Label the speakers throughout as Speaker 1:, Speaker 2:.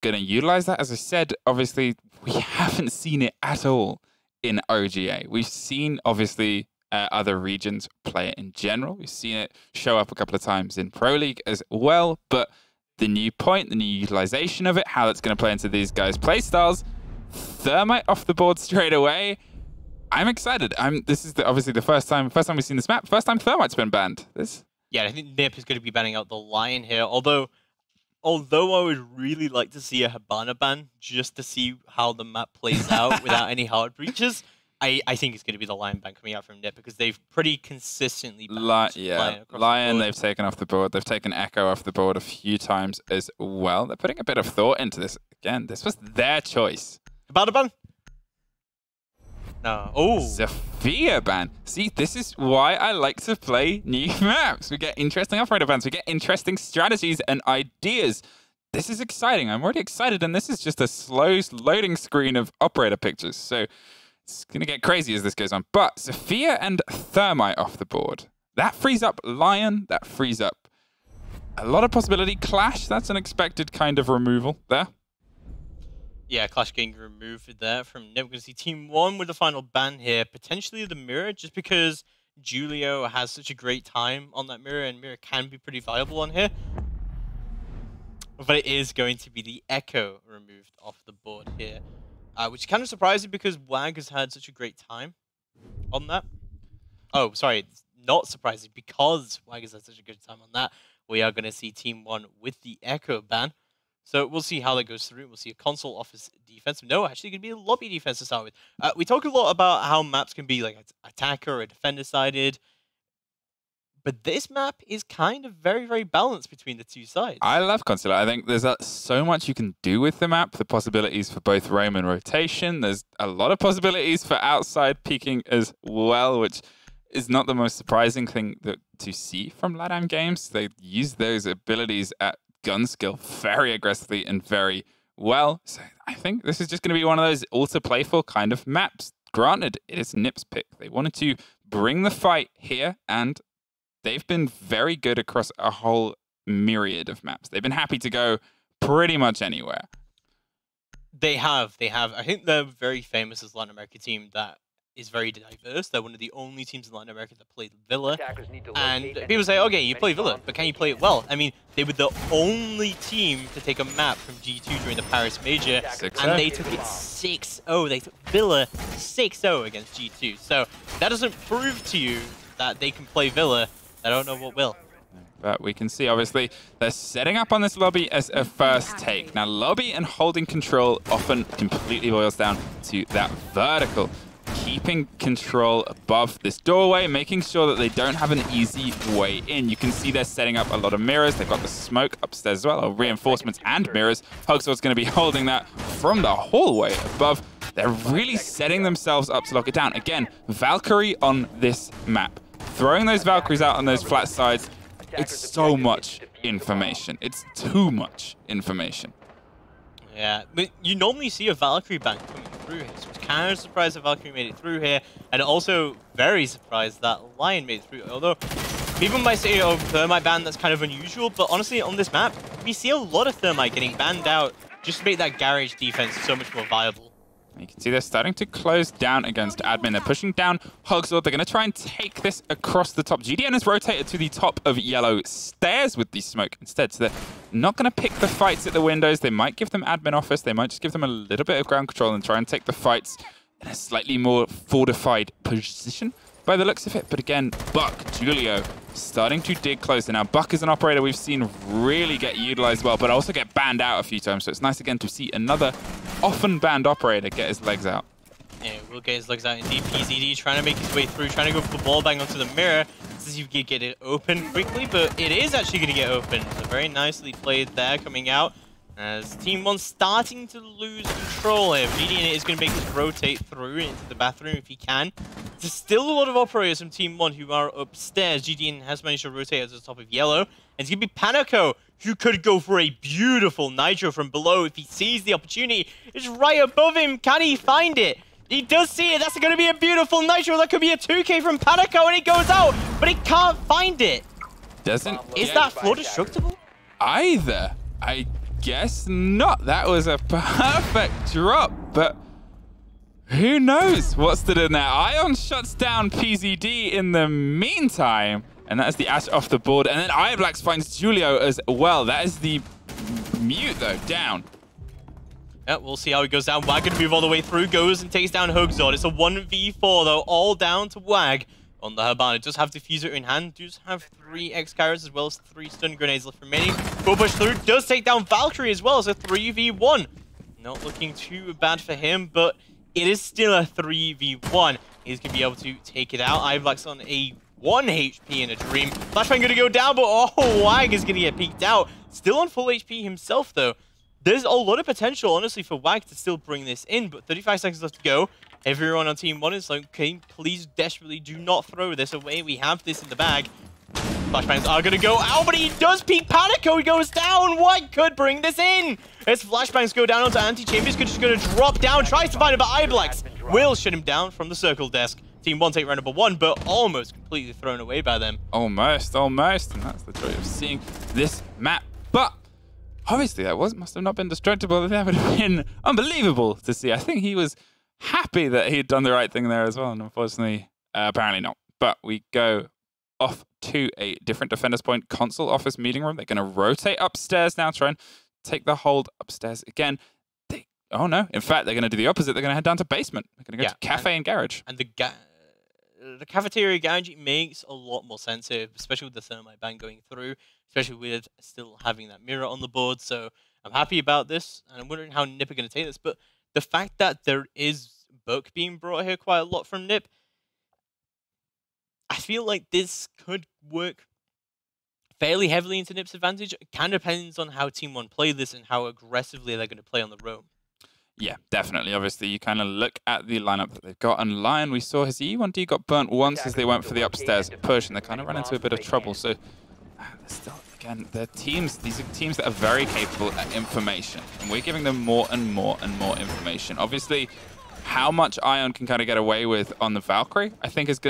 Speaker 1: going to utilize that. As I said, obviously, we haven't seen it at all in OGA. We've seen, obviously, other regions play it in general. We've seen it show up a couple of times in Pro League as well, but the new point, the new utilization of it, how that's going to play into these guys' play styles, Thermite off the board straight away. I'm excited. This is obviously the first time we've seen this map. First time Thermite's been banned.
Speaker 2: Yeah, I think Nip is going to be banning out the Lion here. Although I would really like to see a Hibana ban just to see how the map plays out without any hard breaches. I think it's going to be the Lion ban coming out from Nip because they've pretty consistently banned
Speaker 1: Lion they've taken off the board. They've taken Echo off the board a few times as well. They're putting a bit of thought into this. Again, this was their choice.
Speaker 2: Hibana ban? No. Oh.
Speaker 1: Zofia ban. See, this is why I like to play new maps. We get interesting operator bans. We get interesting strategies and ideas. This is exciting. I'm already excited, and this is just a slow loading screen of operator pictures. So it's going to get crazy as this goes on. But Zofia and Thermite off the board. That frees up Lion. That frees up a lot of possibility. Clash, that's an expected kind of removal there.
Speaker 2: Yeah, Clash getting removed there from Nip. We're going to see Team 1 with the final ban here. Potentially the Mirror, just because Julio has such a great time on that Mirror, and Mirror can be pretty viable on here. But it is going to be the Echo removed off the board here. Which is kind of surprising because WAG has had such a great time on that. Oh, sorry, it's not surprising because WAG has had such a good time on that. We are going to see Team 1 with the Echo ban. So we'll see how that goes through. We'll see a console office defense. No, actually, going to be a lobby defense to start with. We talk a lot about how maps can be like an attacker or defender-sided. But this map is kind of very, very balanced between the two sides.
Speaker 1: I love console. I think there's so much you can do with the map. The possibilities for both roam and rotation. There's a lot of possibilities for outside peeking as well, which is not the most surprising thing to see from LATAM games. They use those abilities at gun skill very aggressively and very well. So I think this is just going to be one of those all-to-play-for kind of maps. Granted, it is Nip's pick. They wanted to bring the fight here, and they've been very good across a whole myriad of maps. They've been happy to go pretty much anywhere.
Speaker 2: They have. I think they're very famous as Latin America team that is very diverse. They're one of the only teams in Latin America that played Villa. And people say, okay, you play Villa, but can you play it well? I mean, they were the only team to take a map from G2 during the Paris Major, and they took it 6-0. They took Villa 6-0 against G2. So that doesn't prove to you that they can play Villa. I don't know what will.
Speaker 1: But we can see, obviously, they're setting up on this lobby as a first take. Now, lobby and holding control often completely boils down to that vertical. Keeping control above this doorway, making sure that they don't have an easy way in. You can see they're setting up a lot of mirrors. They've got the smoke upstairs as well, or reinforcements and mirrors. Hugsworth's going to be holding that from the hallway above. They're really setting themselves up to lock it down. Again, Valkyrie on this map. Throwing those Valkyries out on those flat sides, it's so much information. It's too much information.
Speaker 2: Yeah, but you normally see a Valkyrie bank coming through here, so it's kind of surprised that Valkyrie made it through here, and also very surprised that Lion made it through. Although people might say, oh, Thermite ban, that's kind of unusual, but honestly, on this map, we see a lot of Thermite getting banned out just to make that garage defense so much more viable.
Speaker 1: You can see they're starting to close down against admin. They're pushing down Hugsworth. They're going to try and take this across the top. GDN has rotated to the top of yellow stairs with the smoke instead. So they're not going to pick the fights at the windows. They might give them admin office. They might just give them a little bit of ground control and try and take the fights in a slightly more fortified position by the looks of it. But again, Buck, Julio, starting to dig closer. Now, Buck is an operator we've seen really get utilized well, but also get banned out a few times. So it's nice again to see another often banned operator get his legs out.
Speaker 2: Yeah, we'll get his legs out indeed. PZD trying to make his way through, trying to go for the ball bang onto the mirror. See if you could get it open quickly, but it is actually going to get open. So very nicely played there, coming out. As Team 1 starting to lose control here. GDN is going to make this rotate through into the bathroom if he can. There's still a lot of operators from Team 1 who are upstairs. GDN has managed to rotate to the top of yellow. And it's going to be Panico who could go for a beautiful nitro from below if he sees the opportunity. It's right above him. Can he find it? He does see it. That's going to be a beautiful nitro. That could be a 2K from Panico, and it goes out, but he can't find it.
Speaker 1: Doesn't.
Speaker 2: Is that floor destructible?
Speaker 1: Either. guess not. That was a perfect drop, but who knows what's stood in there. Ion shuts down PZD in the meantime, and that is the Ash off the board. And then iBlax finds Julio as well. That is the mute, though, down.
Speaker 2: Yeah, we'll see how he goes down. Wag going to move all the way through, goes and takes down Hugzord. It's a 1v4, though, all down to Wag on the Hibana. Does have Diffuser in hand, does have 3 X-Carrots as well as 3 stun grenades left remaining. Full push through, does take down Valkyrie as well as a 3v1. Not looking too bad for him, but it is still a 3v1. He's going to be able to take it out. iBlack's on a 1 HP in a dream. Flashbang going to go down, but oh, Wag is going to get peeked out. Still on full HP himself, though. There's a lot of potential, honestly, for Wag to still bring this in, but 35 seconds left to go. Everyone on Team 1 is like, okay, please desperately do not throw this away. We have this in the bag. Flashbangs are going to go out, but he does peek Panico. He goes down. Wag could bring this in. As Flashbangs go down onto Anti-Chambers, just going to drop down, tries to find him, but iBlax will shut him down from the circle desk. Team 1 take round number 1, but almost completely thrown away by them.
Speaker 1: Almost, almost, and that's the joy of seeing this map. But obviously, that must have not been destructible. That would have been unbelievable to see. I think he was happy that he'd done the right thing there as well, and unfortunately, apparently not. But we go off to a different defender's point, console office meeting room. They're going to rotate upstairs now, try and take the hold upstairs again. Oh no, in fact, they're going to do the opposite. They're going to head down to basement. They're going to go to cafe and garage.
Speaker 2: And the cafeteria garage makes a lot more sense here, especially with the thermite ban going through, especially with still having that mirror on the board. So I'm happy about this, and I'm wondering how Nip are going to take this. But the fact that there is Buck being brought here quite a lot from Nip, I feel like this could work fairly heavily into Nip's advantage. It kind of depends on how Team 1 play this and how aggressively they're going to play on the roam.
Speaker 1: Yeah, definitely. Obviously, you kind of look at the lineup that they've got. And Lion, we saw his E1D got burnt once as they went for the upstairs push, and they kind of ran into a bit of trouble. So, still, again, these are teams that are very capable at information. And we're giving them more and more and more information. Obviously, how much Ion can kind of get away with on the Valkyrie, I think is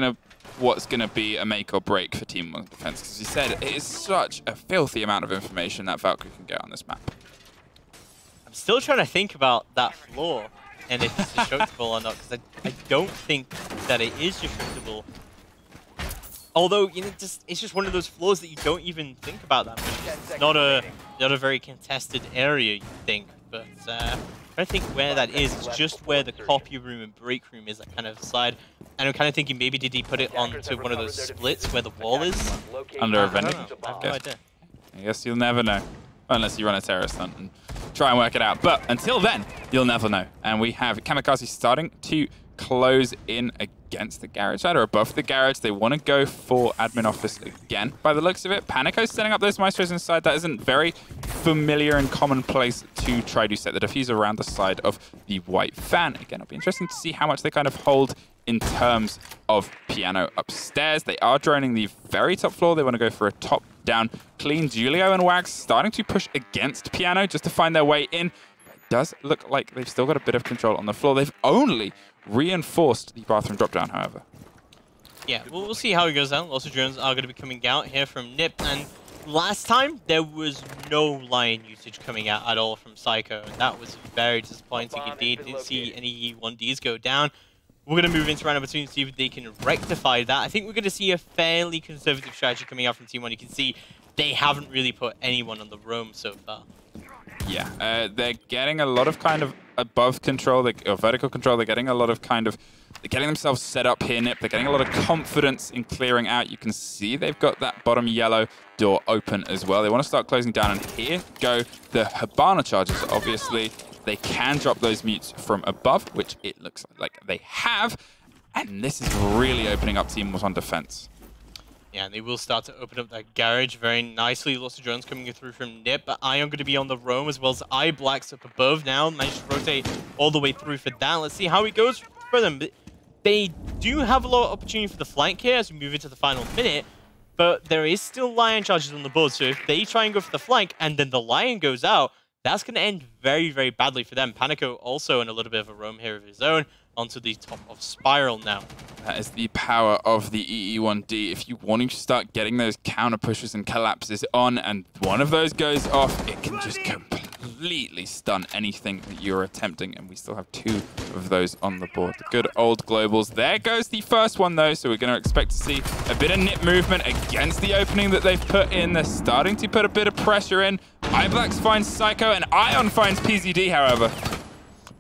Speaker 1: what's going to be a make or break for Team 1 defense. Because you said it is such a filthy amount of information that Valkyrie can get on this map.
Speaker 2: I'm still trying to think about that floor and if it's destructible or not, because I don't think that it is destructible. Although, you know, it's just one of those floors that you don't even think about that much. It's not a very contested area, you think. But I think where that is, it's just where the copy room and break room is, that kind of side. And I'm kind of thinking maybe did he put it onto one of those splits where the wall is?
Speaker 1: Under a vending?
Speaker 2: I have no idea.
Speaker 1: I guess you'll never know. Unless you run a terrorist hunt and try and work it out. But until then, you'll never know. And we have Kamikaze starting to close in against the garage side or above the garage. They want to go for admin office again by the looks of it. Panico's setting up those maestros inside. That isn't very familiar and commonplace to try to set the diffuser around the side of the white fan. Again, it'll be interesting to see how much they kind of hold in terms of piano upstairs. They are droning the very top floor. They want to go for a top-down clean. Julio and Wags starting to push against piano just to find their way in. It does look like they've still got a bit of control on the floor. They've only reinforced the bathroom drop-down, however.
Speaker 2: Yeah, we'll see how it goes down. Lots of drones are going to be coming out here from Nip. And last time, there was no Lion usage coming out at all from Psycho. And that was very disappointing indeed. Didn't see any E1Ds go down. We're going to move into round number 2 and see if they can rectify that. I think we're going to see a fairly conservative strategy coming out from Team 1. You can see they haven't really put anyone on the roam so far.
Speaker 1: Yeah, they're getting a lot of kind of above control, or vertical control. They're getting a lot of kind of, they're getting themselves set up here, Nip. They're getting a lot of confidence in clearing out. You can see they've got that bottom yellow door open as well. They want to start closing down, and here go the Hibana charges, obviously. They can drop those mutes from above, which it looks like they have. And this is really opening up Team 1 defense.
Speaker 2: Yeah, and they will start to open up that garage very nicely. Lots of drones coming through from Nip, but Ion going to be on the roam as well as iBlack's up above now. Managed to rotate all the way through for that. Let's see how it goes for them. They do have a lot of opportunity for the flank here as we move into the final minute, but there is still Lion charges on the board. So if they try and go for the flank and then the Lion goes out, that's going to end very, very badly for them. Panico also in a little bit of a roam here of his own onto the top of Spiral now.
Speaker 1: That is the power of the EE1D. If you want to start getting those counter pushes and collapses on, and one of those goes off, it can just completely completely stun anything that you're attempting, and we still have 2 of those on the board. The good old globals. There goes the first one, though, so we're going to expect to see a bit of nip movement against the opening that they've put in. They're starting to put a bit of pressure in. iBlax finds Psycho, and Ion finds PZD, however.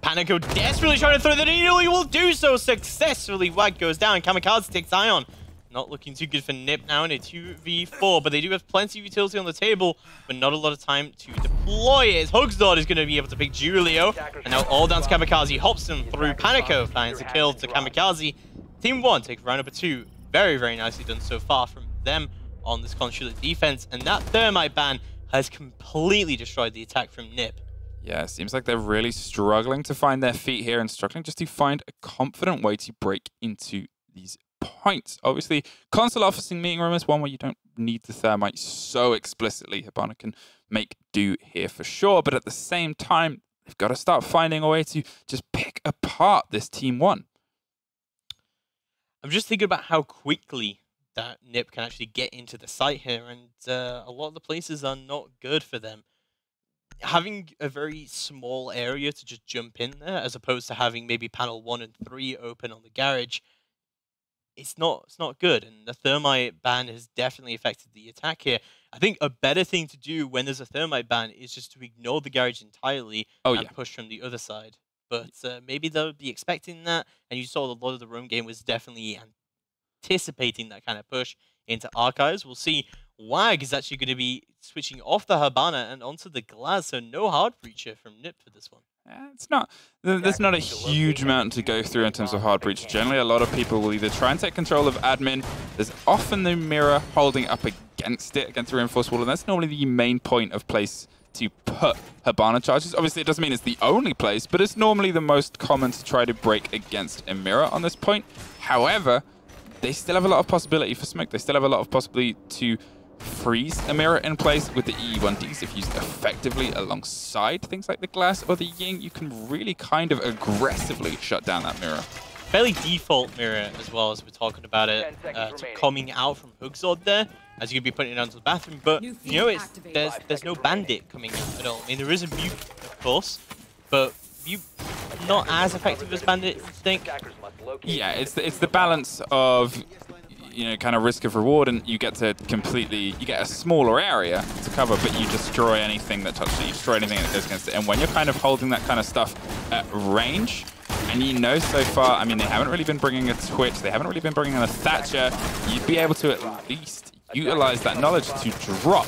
Speaker 2: Panico desperately trying to throw the needle. He will do so successfully. Wag goes down. Kamikaze takes Ion. Not looking too good for Nip now in a 2v4, but they do have plenty of utility on the table, but not a lot of time to deploy it. Hugzord is going to be able to pick Julio, and now all down to Kamikaze. Hops him through. Panico finds the kill to Kamikaze. Team 1 takes round number 2. Very, very nicely done so far from them on this consulate defense, and that thermite ban has completely destroyed the attack from Nip.
Speaker 1: Yeah, it seems like they're really struggling to find their feet here and struggling just to find a confident way to break into these points. Obviously, console officing meeting room is one where you don't need the thermite so explicitly. Hibana can make do here for sure, but at the same time, they've got to start finding a way to just pick apart this Team 1.
Speaker 2: I'm just thinking about how quickly that Nip can actually get into the site here, and a lot of the places are not good for them. Having a very small area to just jump in there, as opposed to having maybe panel 1 and 3 open on the garage, it's not good. And the thermite ban has definitely affected the attack here. I think a better thing to do when there's a thermite ban is just to ignore the garage entirely and push from the other side. But maybe they'll be expecting that, and you saw a lot of the roam game was definitely anticipating that kind of push into archives. We'll see. Wag is actually going to be switching off the Hibana and onto the Glass, so no hard breacher from Nip for this one.
Speaker 1: It's not. There's not a huge amount to go through in terms of hard breach. Generally, a lot of people will either try and take control of admin. There's often the mirror holding up against it, against the reinforced wall, and that's normally the main point of place to put Hibana charges. Obviously, it doesn't mean it's the only place, but it's normally the most common to try to break against a mirror on this point. However, they still have a lot of possibility for smoke. They still have a lot of possibility to freeze a mirror in place with the E1Ds. If used effectively alongside things like the Glass or the Ying, you can really kind of aggressively shut down that mirror.
Speaker 2: Fairly default mirror as well, as we're talking about it, coming out from Hugzord there, as you could be putting it onto the bathroom. But you know, there's no bandit coming out at all. I mean, there is a Mute, of course, but Mute not as effective as bandit, you think?
Speaker 1: Yeah, it's the balance of, you know, kind of risk of reward, and you get to you get a smaller area to cover, but you destroy anything that touches it, you destroy anything that goes against it. And when you're kind of holding that kind of stuff at range, and you know so far, I mean, they haven't really been bringing a Twitch, they haven't really been bringing a Thatcher, you'd be able to at least utilize that knowledge to drop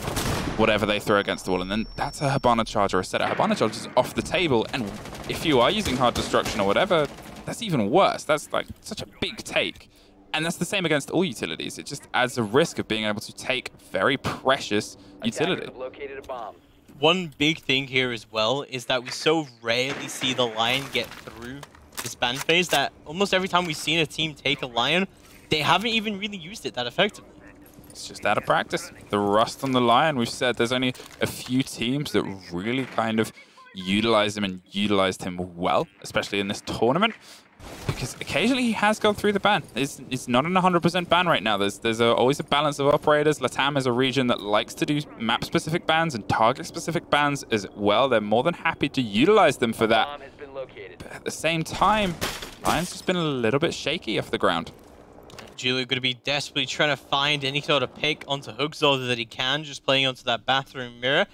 Speaker 1: whatever they throw against the wall, and then that's a Hibana charge or a set of Hibana charges off the table. And if you are using hard destruction or whatever, that's even worse. That's like such a big take. And that's the same against all utilities. It just adds a risk of being able to take very precious utility.
Speaker 2: One big thing here as well is that we so rarely see the Lion get through this ban phase that almost every time we've seen a team take a Lion, they haven't even really used it that effectively.
Speaker 1: It's just out of practice. The rust on the Lion, we've said there's only a few teams that really kind of utilize him and utilized him well, especially in this tournament. Because occasionally he has gone through the ban. It's not an 100% ban right now. There's always a balance of operators. LATAM is a region that likes to do map-specific bans and target-specific bans as well. They're more than happy to utilize them for that. But at the same time, Lion's just been a little bit shaky off the ground.
Speaker 2: Julio going to be desperately trying to find any sort of pick onto Hugzord that he can, just playing onto that bathroom mirror.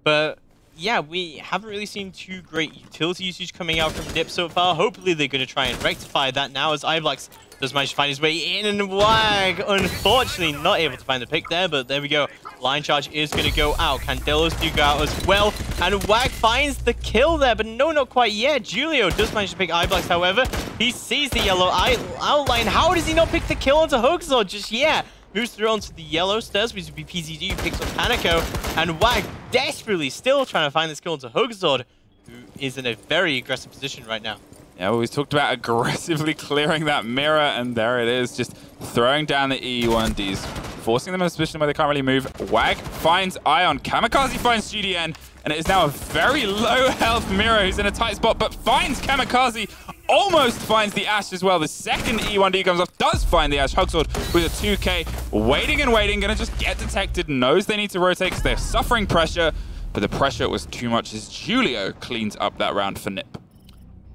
Speaker 2: But yeah, we haven't really seen too great utility usage coming out from Nip so far. Hopefully they're going to try and rectify that now, as iBlax does manage to find his way in, and Wag, unfortunately, not able to find the pick there, but there we go. Line charge is going to go out. Candelos do go out as well, and Wag finds the kill there, but no, not quite yet. Julio does manage to pick iBlax, however. He sees the yellow outline. How does he not pick the kill onto Hugzord just yet? Moves through onto the yellow stairs, which would be PZD, who picks up Panico, and Wag desperately still trying to find this kill into Hugzord, who is in a very aggressive position right now.
Speaker 1: Yeah, well, we talked about aggressively clearing that mirror, and there it is, just throwing down the E1Ds, forcing them in a position where they can't really move. Wag finds Ion, Kamikaze finds GDN, and it is now a very low health mirror who's in a tight spot, but finds Kamikaze, almost finds the Ash as well. The second E1D comes off, does find the Ash. Hugzord with a 2K, waiting and waiting, gonna just get detected, knows they need to rotate because they're suffering pressure. but the pressure was too much as Julio cleans up that round for Nip.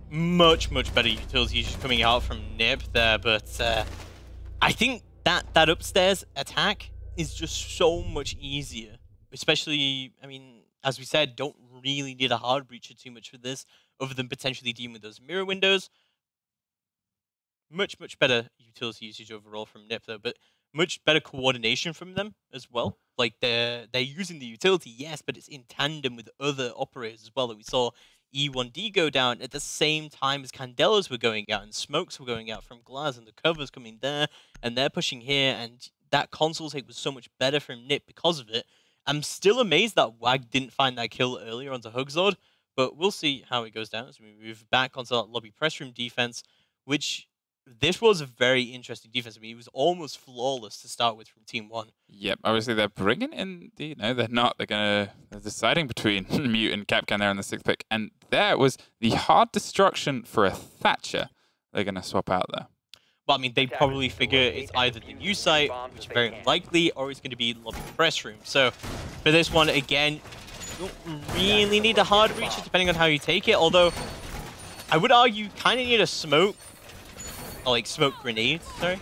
Speaker 2: Much better utility just coming out from Nip there, but I think that upstairs attack is just so much easier. Especially, I mean, as we said, don't really need a hard breacher too much for this, other than potentially dealing with those mirror windows. Much better utility usage overall from Nip though, but much better coordination from them as well. Like they're using the utility, yes, but it's in tandem with other operators as well. That we saw E1D go down at the same time as Candelas were going out and smokes were going out from Glass and the covers coming there, and they're pushing here, and that console take was so much better from Nip because of it. I'm still amazed that Wag didn't find that kill earlier onto Hugzord, but we'll see how it goes down as we move back onto that lobby press room defense, which this was a very interesting defense. I mean, it was almost flawless to start with from Team 1.
Speaker 1: Yep, obviously they're bringing in, no, they're not. They're deciding between Mute and Capcan there in the 6th pick. And there was the hard destruction for a Thatcher they're going to swap out there.
Speaker 2: Well, I mean, they probably figure it's either the new site, which is very unlikely, or it's going to be lobby press room. So for this one, again, you don't really need a hard breacher depending on how you take it. Although, I would argue you kind of need a smoke. Or like smoke grenade, sorry.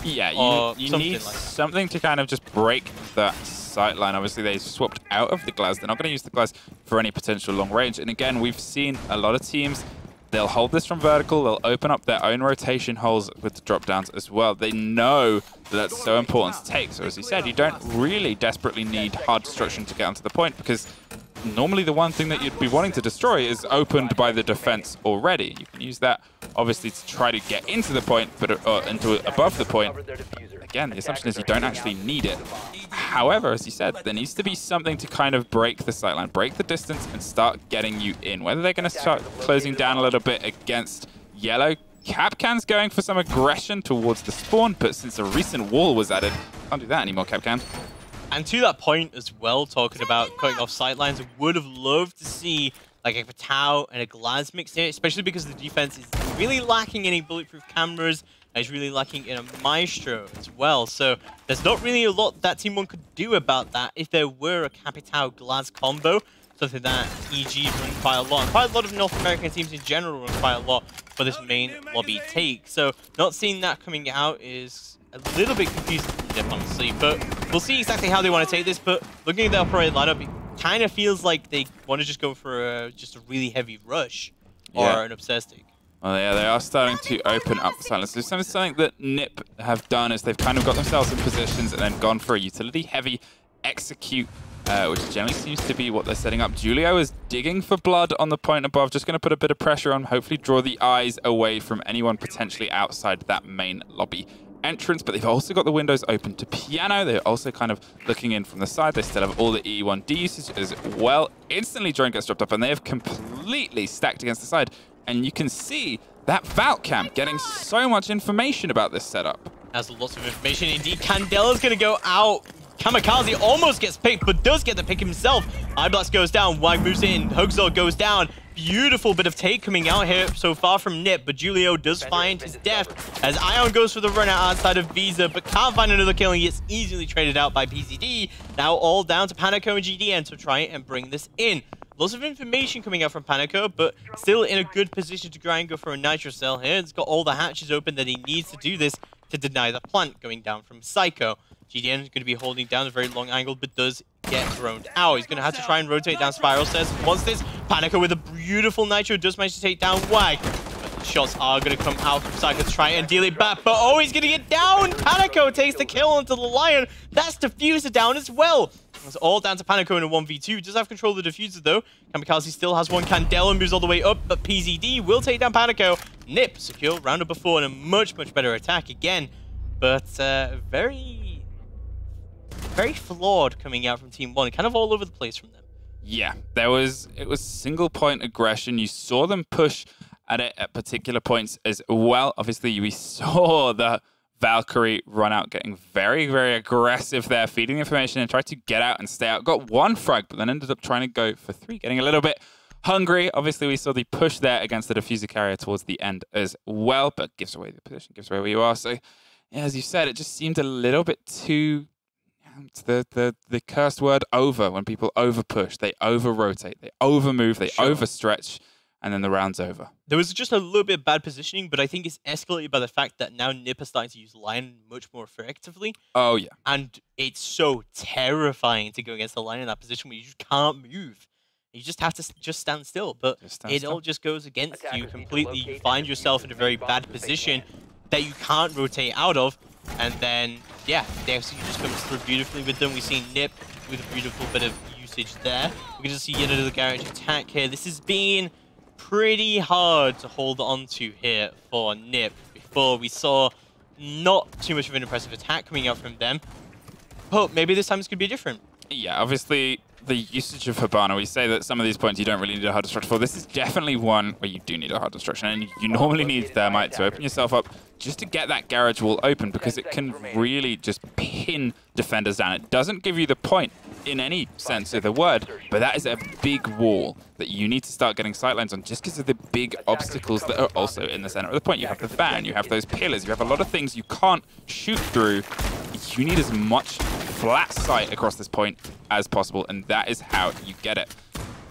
Speaker 1: Yeah, you need something to kind of just break that sight line. Obviously, they swapped out of the glass. They're not going to use the glass for any potential long range. And again, we've seen a lot of teams, they'll hold this from vertical. They'll open up their own rotation holes with the drop downs as well. They know that that's so important to take. So as you said, you don't really desperately need hard destruction to get onto the point, because normally the one thing that you'd be wanting to destroy is opened by the defense already. You can use that, obviously, to try to get into the point, but into above the point. Again, the assumption is you don't actually need it. However, as you said, there needs to be something to kind of break the sightline, break the distance, and start getting you in. Whether they're going to start closing down a little bit against Yellow. Capcan's going for some aggression towards the spawn, but since a recent wall was added, can't do that anymore, Capcan.
Speaker 2: And to that point as well, talking about cutting off sightlines, I would have loved to see like a Patao and a Glass mix here, especially because the defense is really lacking any bulletproof cameras, and it's really lacking in a Maestro as well. So there's not really a lot that Team 1 could do about that if there were a Capitao Glass combo, something that EG run quite a lot. And quite a lot of North American teams in general run quite a lot for this main lobby take. So not seeing that coming out is a little bit confusing for Nip, honestly, but we'll see exactly how they want to take this. But looking at the operator lineup, it kind of feels like they want to just go for just a really heavy rush or an upstairs take.
Speaker 1: Well, yeah, they are starting to open up silence. There's something that Nip have done is they've kind of got themselves in positions and then gone for a utility-heavy execute, which generally seems to be what they're setting up. Julio is digging for blood on the point above, just going to put a bit of pressure on, hopefully draw the eyes away from anyone potentially outside that main lobby entrance, but they've also got the windows open to Piano. They're also kind of looking in from the side. They still have all the E1D usage as well. Instantly, drone gets dropped up, and they have completely stacked against the side. And you can see that Valk Cam getting so much information about this setup.
Speaker 2: Has lots of information indeed. Candela's going to go out. Kamikaze almost gets picked, but does get the pick himself. Eyeblast goes down. Wag moves in. Hugzord goes down. Beautiful bit of take coming out here so far from Nip, but Julio does find his death as Ion goes for the run out outside of Visa, but can't find another kill and gets easily traded out by PCD. Now all down to Panico and GDN to try and bring this in. Lots of information coming out from Panico, but still in a good position to try and go for a Nitro Cell here. It's got all the hatches open that he needs to do this to deny the plant going down from Psycho. GDN is going to be holding down a very long angle, but does get droned out. He's going to have to try and rotate down Spiral Stairs. Wants this. Panico with a beautiful Nitro does manage to take down Wag. But the shots are going to come out from Psycho to try and deal it back. But oh, he's going to get down. Panico takes the kill onto the Lion. That's Diffuser down as well. It's all down to Panico in a 1v2. Does have control of the Diffuser though. Kamikaze still has one. Candela moves all the way up, but PZD will take down Panico. Nip secure round number 4 and a much better attack again. But very flawed coming out from Team 1. Kind of all over the place from them.
Speaker 1: Yeah, it was single point aggression. You saw them push at it at particular points as well. Obviously, we saw the Valkyrie run out, getting very aggressive there, feeding information and tried to get out and stay out. Got one frag, but then ended up trying to go for 3, getting a little bit hungry. Obviously, we saw the push there against the Diffuser carrier towards the end as well, but gives away the position, gives away where you are. So, yeah, as you said, it just seemed a little bit too It's the cursed word over. When people over push, they over rotate, they over move, they overstretch, and then the round's over.
Speaker 2: There was just a little bit of bad positioning, but I think it's escalated by the fact that now Nip is starting to use Lion much more effectively.
Speaker 1: Oh, yeah.
Speaker 2: And it's so terrifying to go against the Lion in that position where you just can't move. You just have to just stand still. But it all just goes against you completely. You find yourself in a very bad position that you can't rotate out of. And then, yeah, the execute just comes through beautifully with them. We see Nip with a beautiful bit of usage there. We're going to see yet another garage attack here. This has been pretty hard to hold on to here for Nip. Before we saw not too much of an impressive attack coming out from them. But maybe this time it's going to be different.
Speaker 1: Yeah, obviously the usage of Hibana, we say that some of these points you don't really need a hard destruction for. This is definitely one where you do need a hard destruction, and you normally need Thermite to open yourself up just to get that garage wall open, because it can really just pin defenders down. It doesn't give you the point in any sense of the word, but that is a big wall that you need to start getting sightlines on just because of the big obstacles that are also in the center of the point. You have the fan, you have those pillars, you have a lot of things you can't shoot through. You need as much flat sight across this point as possible, and that is how you get it.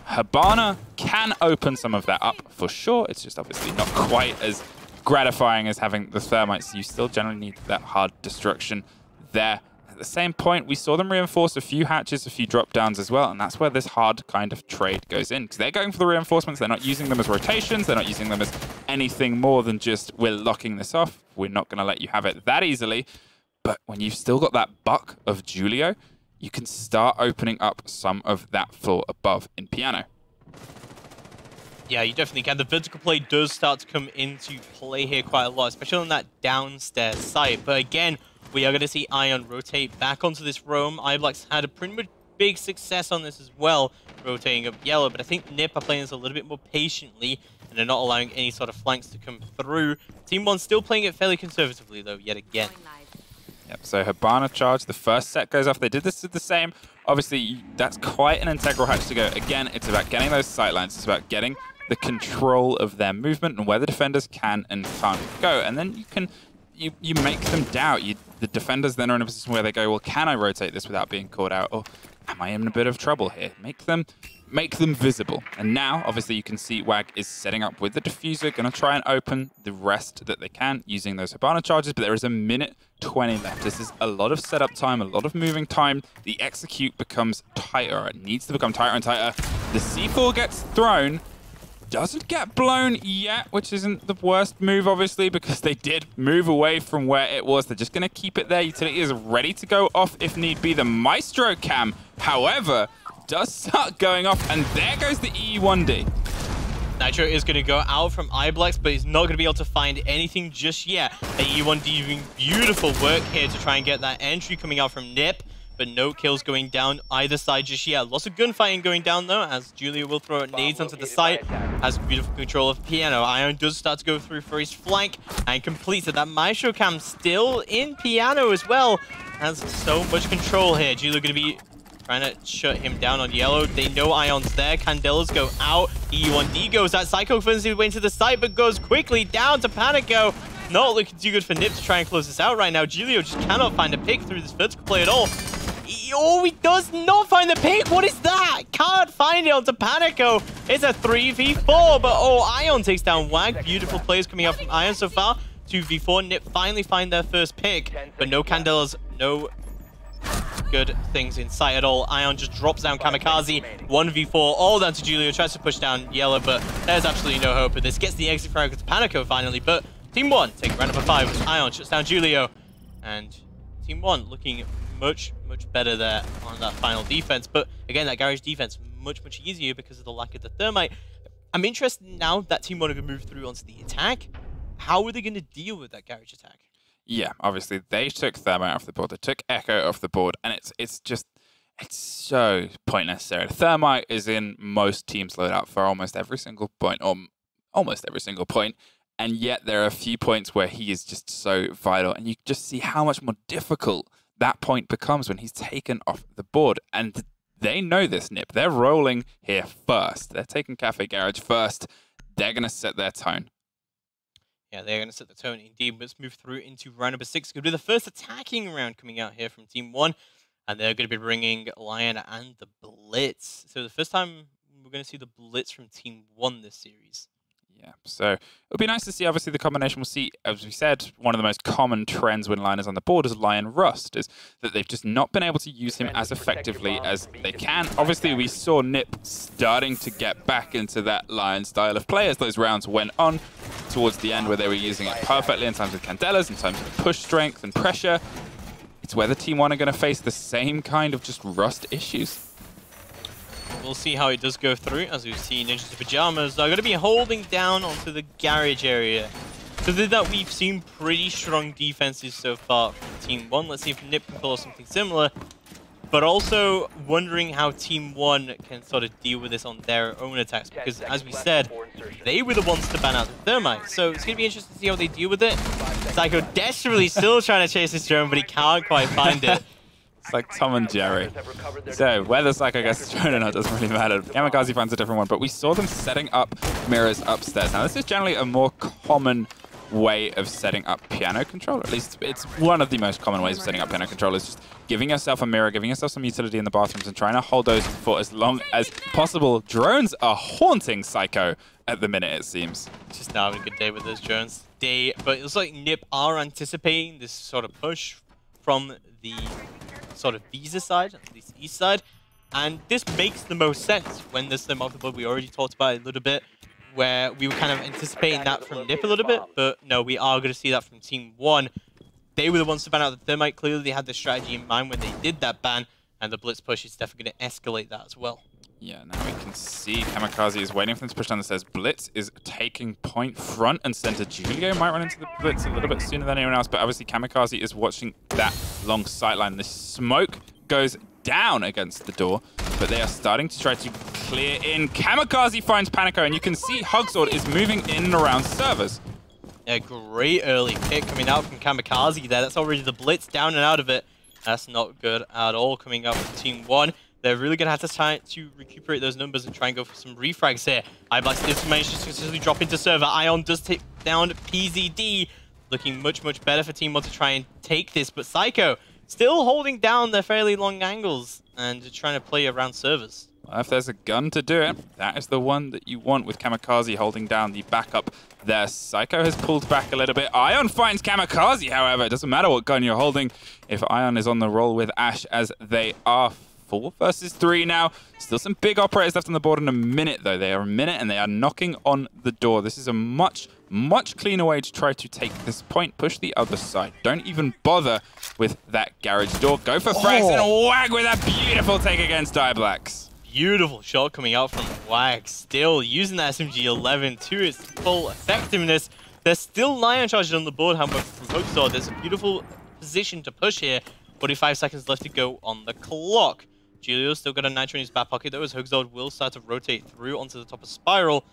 Speaker 1: Hibana can open some of that up for sure. It's just obviously not quite as gratifying as having the Thermites. You still generally need that hard destruction there. At the same point, we saw them reinforce a few hatches, a few drop downs as well, and that's where this hard kind of trade goes in, because they're going for the reinforcements. They're not using them as rotations. They're not using them as anything more than just, we're locking this off. We're not going to let you have it that easily. But when you've still got that buck of Julio, you can start opening up some of that floor above in Piano.
Speaker 2: Yeah, you definitely can. The vertical play does start to come into play here quite a lot, especially on that downstairs side. But again, we are going to see Ion rotate back onto this roam. Iblax had a pretty much big success on this as well, rotating up yellow. But I think Nip are playing this a little bit more patiently, and they're not allowing any sort of flanks to come through. Team 1 still playing it fairly conservatively, though, yet again.
Speaker 1: Yep, so Hibana charge, the first set goes off. They did this the same. Obviously, that's quite an integral hatch to go. Again, it's about getting those sightlines. It's about getting the control of their movement and where the defenders can and can't go. And then you make them doubt. The defenders then are in a position where they go, well, can I rotate this without being caught out? Or am I in a bit of trouble here? Make them visible. And now, obviously, you can see Wag is setting up with the diffuser, going to try and open the rest that they can using those Hibana charges, but there is a minute 20 left. This is a lot of setup time, a lot of moving time. The execute becomes tighter. It needs to become tighter and tighter. The C4 gets thrown, doesn't get blown yet, which isn't the worst move, obviously, because they did move away from where it was. They're just going to keep it there. Utility is ready to go off if need be. The Maestro cam, however, does start going off, and there goes the E1D.
Speaker 2: Nitro is going to go out from Iblex, but he's not going to be able to find anything just yet. The E1D doing beautiful work here to try and get that entry coming out from Nip, but no kills going down either side just yet. Lots of gunfighting going down, though, as Julia will throw nades onto the site. Has beautiful control of Piano. Ion does start to go through for his flank and completes it. That Maestro cam still in Piano as well. Has so much control here. Julia going to be trying to shut him down on yellow. They know Ion's there. Candelas go out. E1D goes out. Psycho finds his way into the site, but goes quickly down to Panico. Not looking too good for Nip to try and close this out right now. Julio just cannot find a pick through this vertical play at all. Oh, he does not find the pick. What is that? Can't find it onto Panico. It's a 3v4, but oh, Ion takes down Wag. Beautiful plays coming out from Ion so far. 2v4. Nip finally find their first pick, but no Candelas, no good things in sight at all. Ion just drops down Kamikaze. 1v4, all down to Julio. Tries to push down Yellow, but there's absolutely no hope of this. Gets the exit frag to Panico finally, but Team 1 take round number 5 as Ion shuts down Julio. And Team 1 looking much better there on that final defense. But again, that garage defense much easier because of the lack of the thermite. I'm interested now that Team 1 are going to move through onto the attack. How are they going to deal with that garage attack?
Speaker 1: Yeah, obviously they took Thermite off the board, they took Echo off the board, and it's so pointless there. Thermite is in most teams' loadout for almost every single point, or almost every single point, and yet there are a few points where he is just so vital, and you just see how much more difficult that point becomes when he's taken off the board. And they know this, Nip. They're rolling here first. They're taking Cafe Garage first. They're going to set their tone.
Speaker 2: Yeah, they're going to set the tone indeed. Let's move through into round number 6. It's going to be the first attacking round coming out here from Team 1. And they're going to be bringing Lion and the Blitz. So the first time we're going to see the Blitz from Team 1 this series.
Speaker 1: Yeah, so it'll be nice to see, obviously, the combination. We'll see, as we said, one of the most common trends when Lion is on the board is Lion Rust, is that they've just not been able to use him as effectively as they can. Obviously, we saw Nip starting to get back into that Lion style of play as those rounds went on towards the end, where they were using it perfectly in terms of Candelas, in terms of push strength and pressure. It's whether Team 1 are going to face the same kind of just Rust issues.
Speaker 2: We'll see how it does go through, as we've seen Ninjas in Pyjamas are going to be holding down onto the garage area. So that we've seen pretty strong defenses so far from Team 1. Let's see if Nip can pull off something similar. But also wondering how Team 1 can sort of deal with this on their own attacks. Because as we said, they were the ones to ban out the Thermite. So it's going to be interesting to see how they deal with it. Psycho desperately still trying to chase his drone, but he can't quite find it.
Speaker 1: It's like Tom and Jerry. So whether Psycho gets his drone or not doesn't really matter. Kamikaze finds a different one, but we saw them setting up mirrors upstairs. Now this is generally a more common way of setting up piano control. At least it's one of the most common ways of setting up piano control, is just giving yourself a mirror, giving yourself some utility in the bathrooms and trying to hold those for as long as possible. Drones are haunting Psycho at the minute, it seems.
Speaker 2: Just not having a good day with those drones. But it looks like Nip are anticipating this sort of push from the sort of Visa side, at least east side. And this makes the most sense when there's the multiple we already talked about a little bit, where we were kind of anticipating that from Nip a little bit, but no, we are going to see that from Team 1. They were the ones to ban out the Thermite. Clearly, they had the strategy in mind when they did that ban, and the Blitz push is definitely going to escalate that as well.
Speaker 1: Yeah, now we can see Kamikaze is waiting for them to push down the stairs. Blitz is taking point front and center. Julio might run into the Blitz a little bit sooner than anyone else, but obviously Kamikaze is watching that long sight line. The smoke goes down against the door, but they are starting to try to clear in. Kamikaze finds Panico, and you can see Hugsword is moving in and around servers.
Speaker 2: A great early pick coming out from Kamikaze there. That's already the Blitz down and out of it. That's not good at all coming out from Team 1. They're really going to have to try to recuperate those numbers and try and go for some refrags here. iBlack's did manage to successfully drop into server. Ion does take down PZD. Looking much, much better for Team 1 to try and take this. But Psycho still holding down their fairly long angles and trying to play around servers.
Speaker 1: Well, if there's a gun to do it, that is the one that you want, with Kamikaze holding down the backup there. Psycho has pulled back a little bit. Ion finds Kamikaze, however. It doesn't matter what gun you're holding if Ion is on the roll with Ash, as they are. 4 versus 3 now. Still some big operators left on the board in a minute, though. They are a minute, and they are knocking on the door. This is a much, much cleaner way to try to take this point. Push the other side. Don't even bother with that garage door. Go for frags and Wag with a beautiful take against iBlacks.
Speaker 2: Beautiful shot coming out from Wag. Still using that SMG-11 to its full effectiveness. There's still Lion charges on the board, however, from Hoaxor. There's a beautiful position to push here. 45 seconds left to go on the clock. Julio's still got a Nitro in his back pocket, though, as Hoaxor will start to rotate through onto the top of Spiral.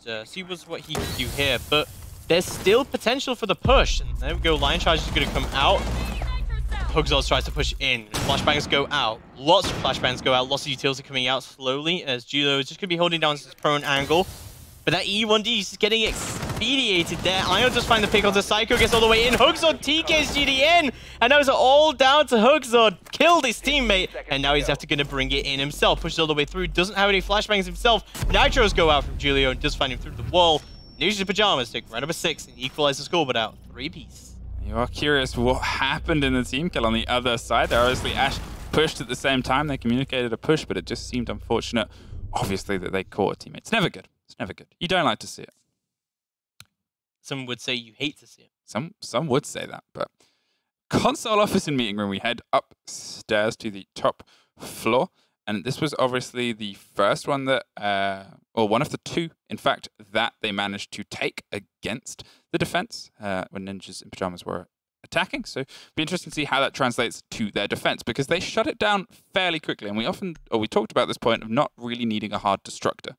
Speaker 2: And see what he can do here. But there's still potential for the push. And there we go. Lion Charge is going to come out. Hoaxor tries to push in. Flashbangs go out. Lots of flashbangs go out. Lots of utility coming out slowly, as Julio is just going to be holding down his prone angle. But that E1D is getting expedited there. Ion does find the pick onto Psycho, gets all the way in. Hoaxor TKs GDN, and now it's all down to Hoaxor. Killed his teammate, and now he's going to bring it in himself. Pushes all the way through, doesn't have any flashbangs himself. Nitros go out from Julio and does find him through the wall. Ninjas in Pyjamas take round number 6 and equalize the scoreboard out 3-piece.
Speaker 1: You are curious what happened in the team kill on the other side. There, obviously, Ash pushed at the same time. They communicated a push, but it just seemed unfortunate, obviously, that they caught a teammate. It's never good. It's never good. You don't like to see it.
Speaker 2: Some would say you hate to see it.
Speaker 1: Some would say that, but console office and meeting room. We head upstairs to the top floor, and this was obviously the first one that, or one of the 2, in fact, that they managed to take against the defense when Ninjas in Pyjamas were attacking. So it'll be interesting to see how that translates to their defense, because they shut it down fairly quickly, and we talked about this point of not really needing a hard destructor.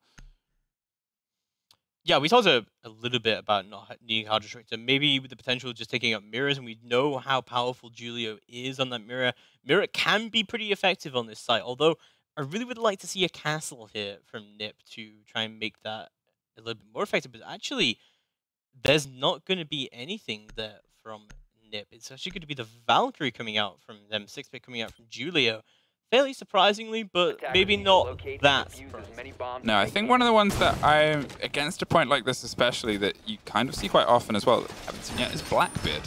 Speaker 2: Yeah, we talked a little bit about not needing hard destructor, maybe with the potential of just taking up mirrors, and we know how powerful Julio is on that mirror. Mirror can be pretty effective on this site, although I really would like to see a castle here from Nip to try and make that a little bit more effective. But actually, there's not going to be anything there from NiP. It's actually going to be the Valkyrie coming out from them, 6-bit coming out from Julio. Fairly surprisingly, but maybe not that surprising.
Speaker 1: No, I think one of the ones that I'm against a point like this especially that you kind of see quite often as well, that I haven't seen yet, is Blackbeard.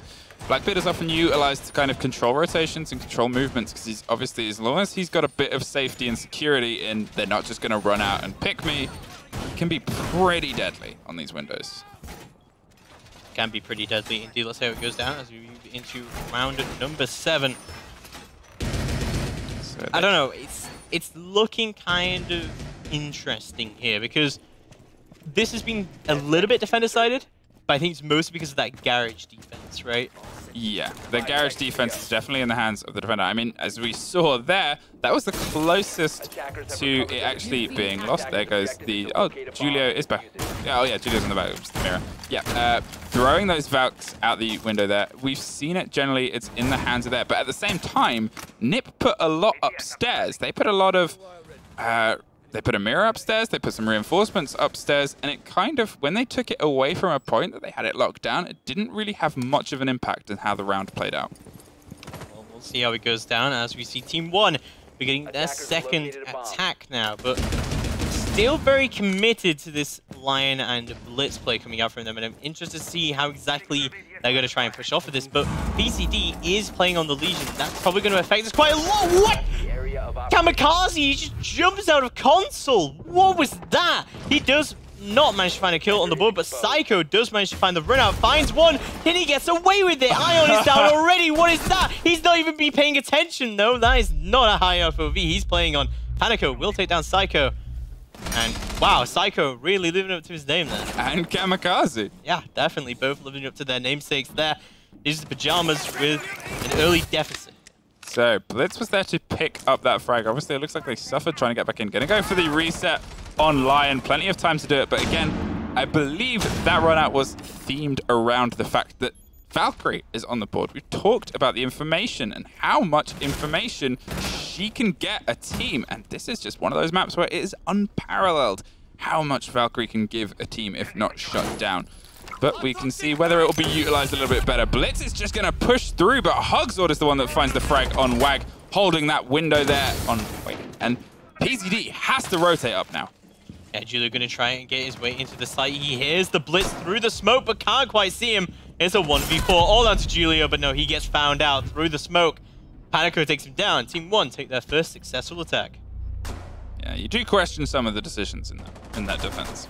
Speaker 1: Blackbeard is often utilized to kind of control rotations and control movements because he's obviously, as long as he's got a bit of safety and security and they're not just going to run out and pick me, he can be pretty deadly on these windows.
Speaker 2: Can be pretty deadly indeed. Let's see how it goes down as we move into round number 7.
Speaker 1: So
Speaker 2: I don't know, it's looking kind of interesting here because this has been a little bit defender-sided, but I think it's mostly because of that garage defense, right?
Speaker 1: Yeah, the garage defense is definitely in the hands of the defender. I mean, as we saw there, that was the closest to it actually being lost. There goes the... Oh, Julio is back. Oh, yeah, Julio's in the back. It's the mirror. Yeah, throwing those Valks out the window there. We've seen it generally. It's in the hands of there. But at the same time, NiP put a lot upstairs. They put a lot of... They put a mirror upstairs, they put some reinforcements upstairs, and it kind of, when they took it away from a point that they had it locked down, it didn't really have much of an impact on how the round played out.
Speaker 2: Well, we'll see how it goes down as we see Team 1 beginning their second attack now, but still very committed to this Lion and Blitz play coming out from them, and I'm interested to see how exactly they're going to try and push off of this, but PCD is playing on the Legion. That's probably going to affect us quite a lot. What? Kamikaze, he just jumps out of console. What was that? He does not manage to find a kill on the board, but Psycho does manage to find the run out, finds one, and he gets away with it. Ion is down already. What is that? He's not even been paying attention, though. That is not a high FOV. He's playing on Panico. Will take down Psycho. And wow, Psycho really living up to his name there.
Speaker 1: And Kamikaze.
Speaker 2: Yeah, definitely both living up to their namesakes there. These are the Pyjamas with an early deficit.
Speaker 1: So, Blitz was there to pick up that frag. Obviously, it looks like they suffered trying to get back in. Gonna go for the reset on Lion. Plenty of time to do it, but again, I believe that run out was themed around the fact that Valkyrie is on the board. We've talked about the information and how much information she can get a team, and this is just one of those maps where it is unparalleled how much Valkyrie can give a team if not shut down. But we can see whether it will be utilized a little bit better. Blitz is just going to push through, but Hugzord is the one that finds the frag on Wag, holding that window there on... Wait, and PZD has to rotate up now.
Speaker 2: Yeah, Julio going to try and get his way into the site. He hears the Blitz through the smoke, but can't quite see him. It's a 1v4 all down to Julio, but no, he gets found out through the smoke. Panico takes him down. Team 1 take their first successful attack.
Speaker 1: Yeah, you do question some of the decisions in that defense.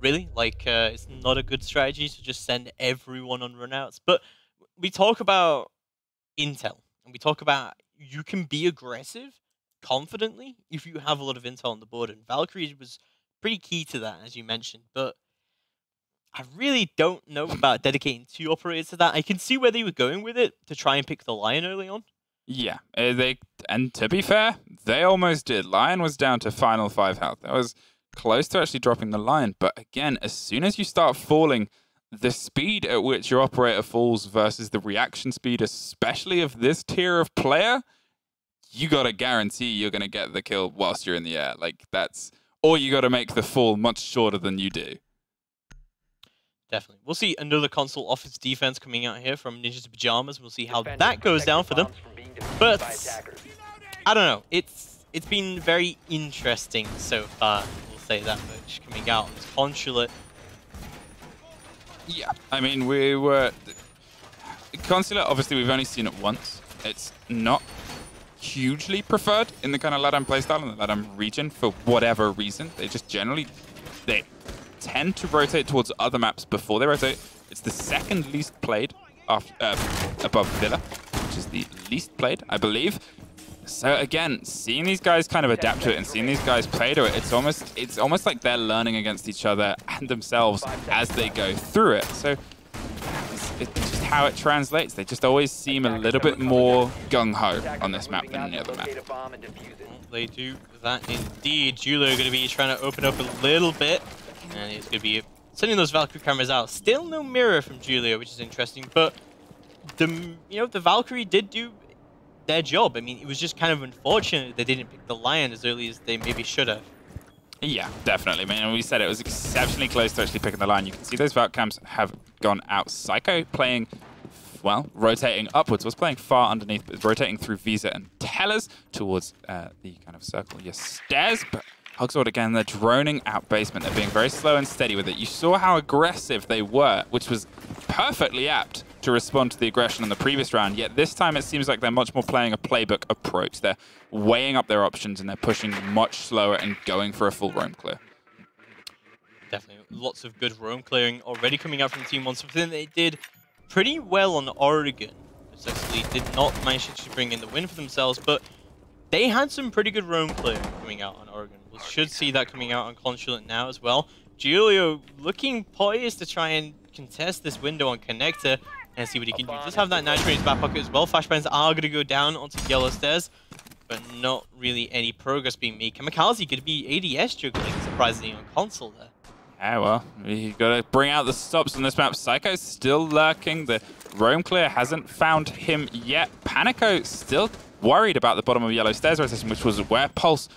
Speaker 2: Really? Like, it's not a good strategy to just send everyone on runouts. But we talk about intel, and we talk about you can be aggressive confidently if you have a lot of intel on the board. And Valkyrie was pretty key to that, as you mentioned. But I really don't know about dedicating 2 operators to that. I can see where they were going with it to try and pick the Lion early on.
Speaker 1: Yeah, and to be fair, they almost did. Lion was down to final 5 health. That was close to actually dropping the Lion, but again, as soon as you start falling, the speed at which your operator falls versus the reaction speed, especially of this tier of player, you got to guarantee you're going to get the kill whilst you're in the air. Like, that's... Or you got to make the fall much shorter than you do.
Speaker 2: Definitely. We'll see another console offense defense coming out here from Ninjas to Pyjamas. We'll see how that goes down for them. But I don't know. It's been very interesting so far. Say that much coming out on this consulate.
Speaker 1: Yeah, I mean, we were... Consulate, obviously, we've only seen it once. It's not hugely preferred in the kind of LATAM playstyle in the LATAM region for whatever reason. They just generally... They tend to rotate towards other maps before they rotate. It's the second least played after, above Villa, which is the least played, I believe. So again, seeing these guys kind of adapt to it and seeing these guys play to it, it's almost like they're learning against each other and themselves as they go through it. So it's just how it translates. They just always seem a little bit more gung-ho on this map than any other map.
Speaker 2: They do that indeed. Julio going to be trying to open up a little bit, and he's going to be sending those Valkyrie cameras out. Still no mirror from Julio, which is interesting, but the Valkyrie did do their job. I mean, it was just kind of unfortunate they didn't pick the Lion as early as they maybe should have.
Speaker 1: Yeah, definitely. I mean, we said it was exceptionally close to actually picking the line. You can see those Valk camps have gone out. Psycho playing, well, rotating upwards, was playing far underneath, but rotating through Visa and Tellers towards the kind of circle. Yes, stairs, but Hugsword again, they're droning out basement. They're being very slow and steady with it. You saw how aggressive they were, which was perfectly apt to respond to the aggression in the previous round. Yet this time it seems like they're much more playing a playbook approach. They're weighing up their options and they're pushing much slower and going for a full roam clear.
Speaker 2: Definitely lots of good roam clearing already coming out from Team 1. Something they did pretty well on Oregon. Successfully did not manage to bring in the win for themselves, but they had some pretty good roam clearing coming out on Oregon. We should see that coming out on Consulate now as well. Julio looking poised to try and contest this window on Connector and see what he can do. He does have that Nitro in his back pocket as well. Flashbangs are going to go down onto yellow stairs, but not really any progress being made. Kamikaze going to be ADS juggling, surprisingly, on console there.
Speaker 1: Yeah, well, you got to bring out the stops on this map. Psycho's still lurking. The roam clear hasn't found him yet. Panico still worried about the bottom of yellow stairs rotation, which was where Pulse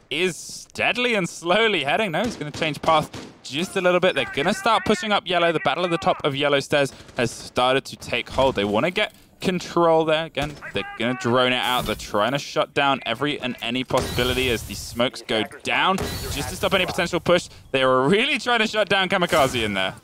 Speaker 1: is steadily and slowly heading. No, he's going to change path just a little bit. They're going to start pushing up yellow. The battle at the top of yellow stairs has started to take hold. They want to get control there. Again, they're going to drone it out. They're trying to shut down every and any possibility as these smokes go down just to stop any potential push. They were really trying to shut down Kamikaze in there.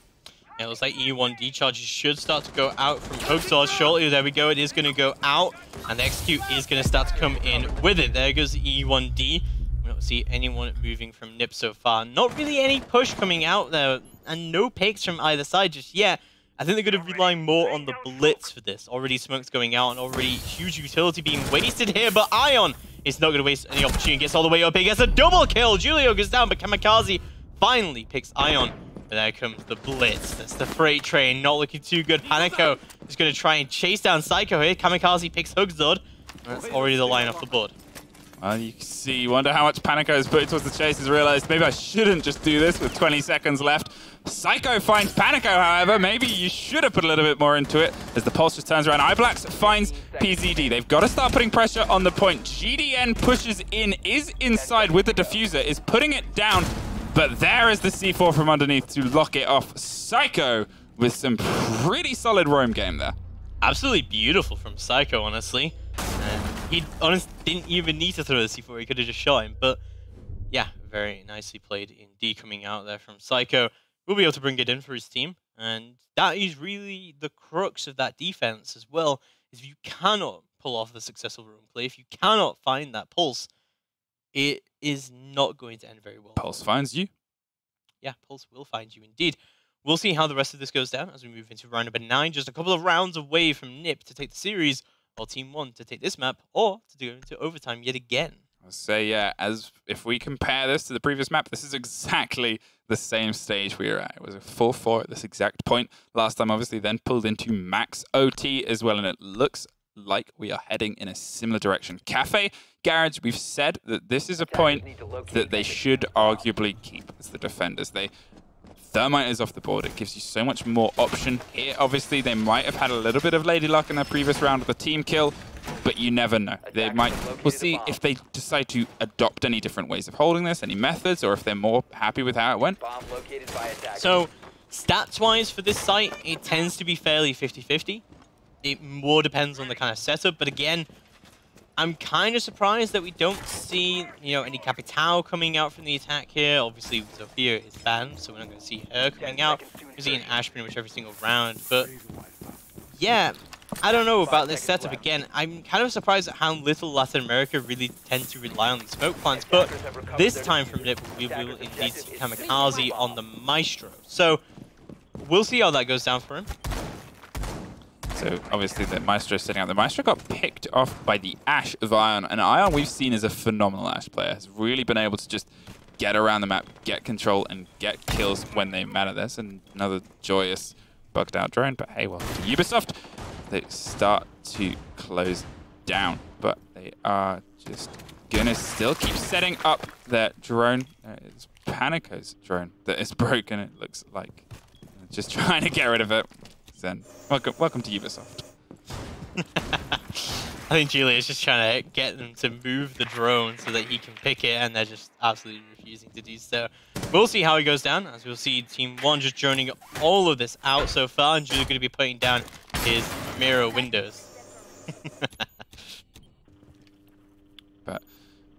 Speaker 2: It looks like E1D charges should start to go out from Hoaxar shortly. There we go. It is going to go out, and the execute is going to start to come in with it. There goes the E1D. We don't see anyone moving from NIP so far. Not really any push coming out there, and no picks from either side just yet. I think they're going to rely more on the blitz for this. Already smokes going out, and already huge utility being wasted here, but Ion is not going to waste any opportunity. Gets all the way up. He gets a double kill. Julio goes down, but Kamikaze finally picks Ion. But there comes the blitz. That's the freight train. Not looking too good. Panico is going to try and chase down Psycho here. Kamikaze picks Hugzord. That's already the line off the board.
Speaker 1: Well, you can see, you wonder how much Panico is putting towards the chase. Has realized maybe I shouldn't just do this with 20 seconds left. Psycho finds Panico, however. Maybe you should have put a little bit more into it as the pulse just turns around. iBlacks finds PZD. They've got to start putting pressure on the point. GDN pushes in, is inside with the diffuser, is putting it down. But there is the C4 from underneath to lock it off. Psycho with some pretty solid roam game there.
Speaker 2: Absolutely beautiful from Psycho, honestly. He honestly didn't even need to throw the C4. He could have just shot him. But yeah, very nicely played indeed coming out there from Psycho. We'll be able to bring it in for his team. And that is really the crux of that defense as well. Is if you cannot pull off the successful roam play, if you cannot find that pulse, it is not going to end very well.
Speaker 1: Pulse finds you.
Speaker 2: Yeah, Pulse will find you indeed. We'll see how the rest of this goes down as we move into round number 9. Just a couple of rounds away from NIP to take the series, or Team 1 to take this map, or to go into overtime yet again.
Speaker 1: I'll say, yeah, as if we compare this to the previous map, this is exactly the same stage we were at. It was a 4-4 at this exact point. Last time, obviously, then pulled into max OT as well, and it looks like we are heading in a similar direction. Cafe Garage, we've said that this is a point that they should arguably keep as the defenders. Thermite is off the board. It gives you so much more option. Here, obviously, they might have had a little bit of lady luck in their previous round of the team kill, but you never know. They might. We'll see if they decide to adopt any different ways of holding this, any methods, or if they're more happy with how it went.
Speaker 2: So, stats-wise for this site, it tends to be fairly 50-50. It more depends on the kind of setup, but again, I'm kind of surprised that we don't see, any Capitao coming out from the attack here. Obviously, Sophia is banned, so we're not going to see her coming out. We're seeing Ash pretty much every single round, but yeah, I don't know about this setup again. I'm kind of surprised at how little Latin America really tend to rely on the smoke plants, but this time from NIP, we will indeed see Kamikaze on the Maestro. So, we'll see how that goes down for him.
Speaker 1: So obviously the Maestro is sitting out. The Maestro got picked off by the Ashe of Ion. And Ion we've seen as a phenomenal Ashe player. Has really been able to just get around the map, get control, and get kills when they matter. There's another joyous bugged out drone. But hey, well, Ubisoft, they start to close down. But they are just going to still keep setting up their drone. It's Panico's drone that is broken. It looks like just trying to get rid of it. Then welcome to Ubisoft.
Speaker 2: I think Julia is just trying to get them to move the drone so that he can pick it, and they're just absolutely refusing. using to do so. We'll see how he goes down, as we'll see Team 1 just droning all of this out so far, and Julio going to be putting down his mirror windows.
Speaker 1: But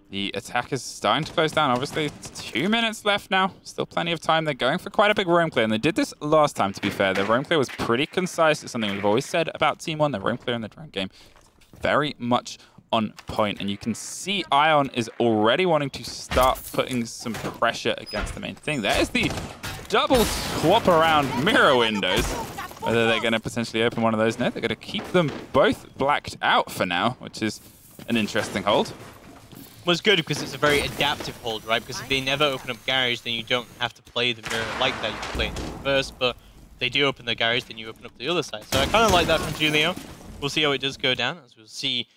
Speaker 1: the attack is starting to close down. Obviously, it's 2 minutes left now. Still plenty of time. They're going for quite a big roam clear, and they did this last time, to be fair. Their roam clear was pretty concise. It's something we've always said about Team 1. Their roam clear in the drone game very much on point, and you can see oNe is already wanting to start putting some pressure against the main thing. There's the double swap around mirror windows. Whether they're going to potentially open one of those, no, they're going to keep them both blacked out for now, which is an interesting hold.
Speaker 2: Was good because it's a very adaptive hold, right? Because if they never open up garage, then you don't have to play the mirror like that. You can play it first, but if they do open the garage, then you open up the other side. So I kind of like that from Julio. We'll see how it does go down, as we'll see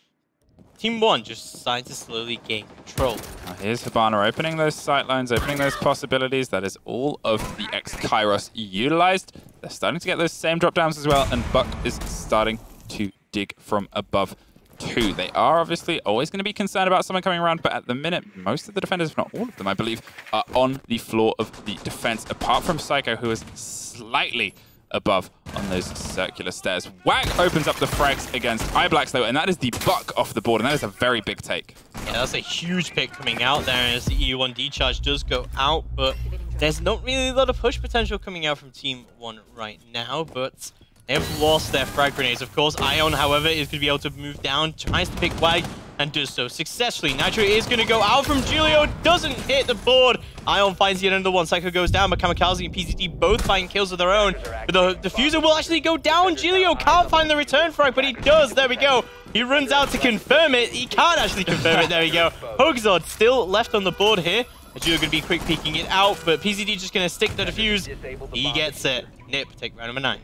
Speaker 2: Team 1 just starting to slowly gain control.
Speaker 1: Now here's Hibana opening those sightlines, opening those possibilities. That is all of the X-Kairos utilized. They're starting to get those same drop downs as well, and Buck is starting to dig from above too. They are obviously always going to be concerned about someone coming around, but at the minute, most of the defenders, if not all of them, I believe, are on the floor of the defense, apart from Psycho, who is slightly above on those circular stairs. Wag opens up the frags against iBlacks though, and that is the Buck off the board, and that is a very big take.
Speaker 2: Yeah, that's a huge pick coming out there as the E1D charge does go out, but there's not really a lot of push potential coming out from Team 1 right now, but they have lost their frag grenades. Of course, oNe, however, is going to be able to move down, tries to pick Wag, and does so successfully. Nitro is going to go out from Julio, doesn't hit the board. oNe finds yet another one. Psycho goes down, but Kamikaze and PZD both find kills of their own. But the diffuser will actually go down. Julio can't find the return frag, but he does. There we go. He runs out to confirm it. He can't actually confirm it. There we go. Hogzord still left on the board here. Julio going to be quick peeking it out, but PZD just going to stick the defuse. He gets it. Nip, take round number 9.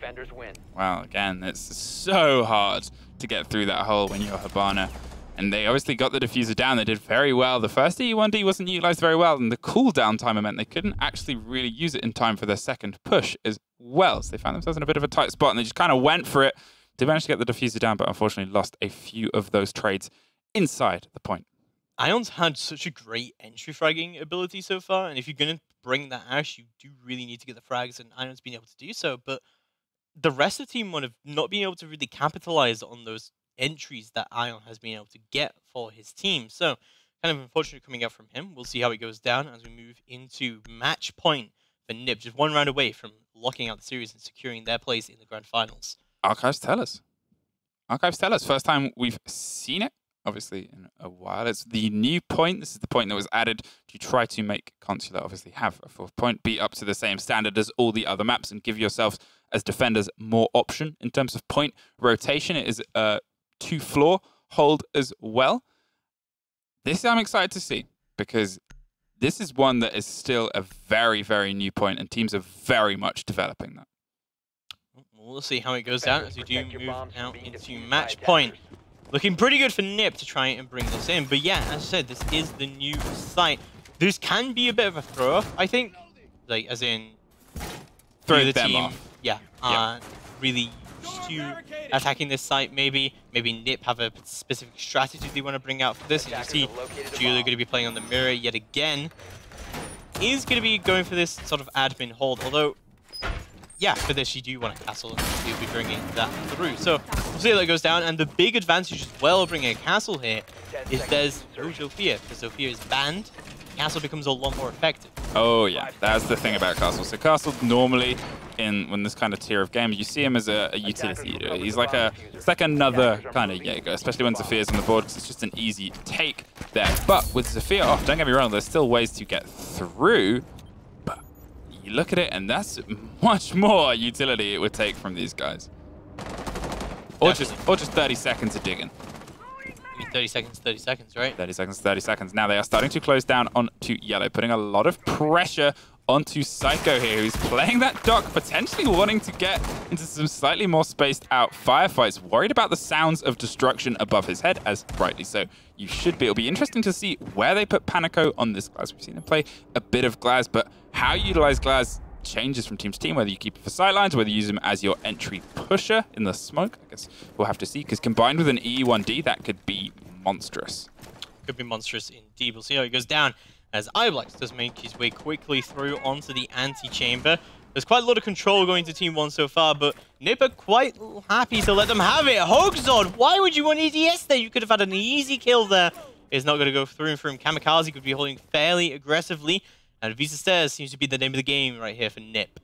Speaker 1: Wow, again, it's so hard to get through that hole when you're Hibana. And they obviously got the diffuser down. They did very well. The first E1D wasn't utilized very well, and the cooldown timer meant they couldn't actually really use it in time for their second push as well. So they found themselves in a bit of a tight spot, and they just kind of went for it. They managed to get the diffuser down, but unfortunately lost a few of those trades inside the point.
Speaker 2: oNe's had such a great entry fragging ability so far, and if you're going to bring that Ash, you do really need to get the frags, and oNe's been able to do so, but the rest of Team 1 have not been able to really capitalize on those entries that oNe has been able to get for his team. So, kind of unfortunate coming out from him. We'll see how it goes down as we move into match point for Nip, just one round away from locking out the series and securing their place in the grand finals.
Speaker 1: Archives tell us. Archives tell us. First time we've seen it, obviously, in a while. It's the new point. This is the point that was added to try to make Consular obviously have a 4th point, be up to the same standard as all the other maps, and give yourselves, as defenders, more option in terms of point rotation. It is 2-floor hold as well. This I'm excited to see, because this is one that is still a very, very new point, and teams are very much developing that.
Speaker 2: We'll see how it goes down as we do move out into match point. Looking pretty good for Nip to try and bring this in. But yeah, as I said, this is the new site. This can be a bit of a throw-off, I think. Like, as in...
Speaker 1: Throw them off.
Speaker 2: Yeah, really used to attacking this site, maybe. Maybe Nip have a specific strategy they want to bring out for this. And you see Julio going to be playing on the mirror yet again. He's going to be going for this sort of admin hold, although... yeah, for this, you do want a castle, and you'll be bringing that through. So, we'll see how that goes down. And the big advantage as well of bringing a castle here is there's no Zofia, because Zofia is banned. Castle becomes a lot more effective. Oh, yeah. That's the thing about Castle. So, Castle normally, when this kind of tier of game, you see him as a utility. He's like it's like another kind of Jaeger, especially when Zofia's on the board, because it's just an easy take there. But with Zofia off, don't get me wrong, there's still ways to get through. You look at it, and that's much more utility it would take from these guys. Or just 30 seconds of digging. 30 seconds, right? 30 seconds. Now they are starting to close down onto Yellow, putting a lot of pressure onto Psycho here, who's playing that dock, potentially wanting to get into some slightly more spaced out firefights, worried about the sounds of destruction above his head, as rightly so you should be. It'll be interesting to see where they put Panico on this Glaz. We've seen him play a bit of Glaz, but how you utilize Glaz changes from team to team, whether you keep it for sightlines, whether you use him as your entry pusher in the smoke. I guess we'll have to see, because combined with an E1D, that could be monstrous. Could be monstrous indeed. We'll see how it goes down. as Iblex does make his way quickly through onto the anti-chamber. There's quite a lot of control going to Team 1 so far, but Nip are quite happy to let them have it. Hogzod, why would you want EDS there? You could have had an easy kill there. It's not going to go through and through. Kamikaze could be holding fairly aggressively, and Visa Stairs seems to be the name of the game right here for Nip.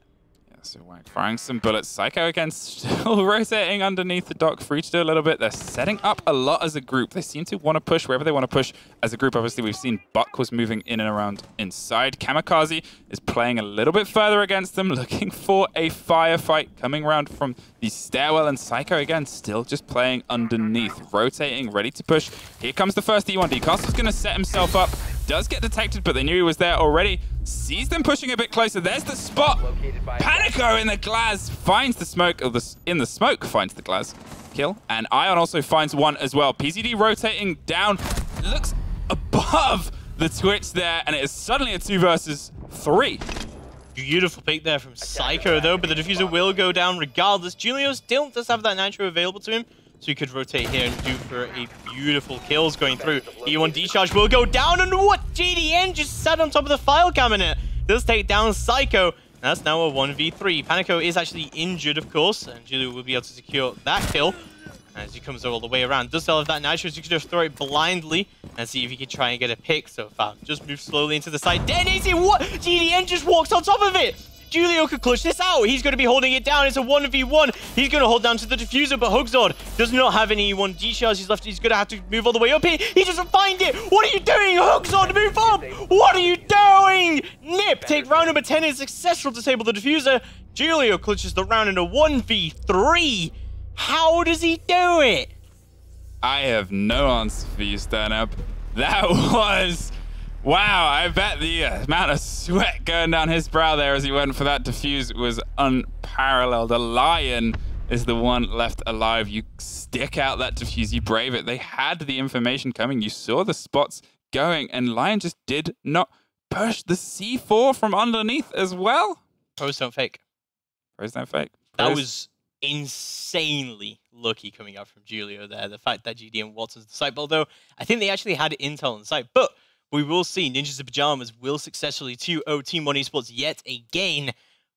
Speaker 1: So Wank firing some bullets. Psycho again still rotating underneath the dock. Free to do a little bit. They're setting up a lot as a group. They seem to want to push wherever they want to push as a group. Obviously, we've seen Buck was moving in and around inside. Kamikaze is playing a little bit further against them, looking for a firefight coming around from the stairwell. And Psycho again still just playing underneath, rotating, ready to push. Here comes the first E1D. Castle's going to set himself up. Does get detected, but they knew he was there already. Sees them pushing a bit closer. There's the spot. Panico in the glass finds the smoke, or in the smoke finds the glass kill. And Ion also finds one as well. PZD rotating down, looks above the Twitch there, and it is suddenly a 2 versus 3.
Speaker 2: Beautiful pick there from Psycho though, but the diffuser will go down regardless. Julio still does have that nitro available to him, so he could rotate here and do for a beautiful kills going through. E1 decharge will go down, and what? GDN just sat on top of the file cabinet. Does take down Psycho. That's now a 1v3. Panico is actually injured, of course, and Julio will be able to secure that kill as he comes all the way around. Does still have that nitro, so you could just throw it blindly and see if he can try and get a pick so far. Just move slowly into the side. Detonating, what? GDN just walks on top of it. Julio could clutch this out. He's going to be holding it down. It's a 1v1. He's going to hold down to the diffuser, but Hogzod does not have any 1D shells. He's left. He's going to have to move all the way up here. He doesn't find it. What are you doing, Hogzod? Move up. What are you doing? Nip take round number 10 is successful to disable the diffuser. Julio clutches the round in a 1v3. How does he do it?
Speaker 1: I have no answer for you, Sternup. That was... Wow, I bet the amount of sweat going down his brow there as he went for that defuse was unparalleled. A Lion is the one left alive. You stick out that defuse, you brave it. They had the information coming. You saw the spots going, and Lion just did not push the C4 from underneath as well.
Speaker 2: Pros don't fake.
Speaker 1: Pros don't fake.
Speaker 2: That was insanely lucky coming out from Julio there. The fact that GDN Watson's the site, although I think they actually had intel on the site, but we will see Ninjas in Pyjamas will successfully 2-0 Team 1 eSports yet again.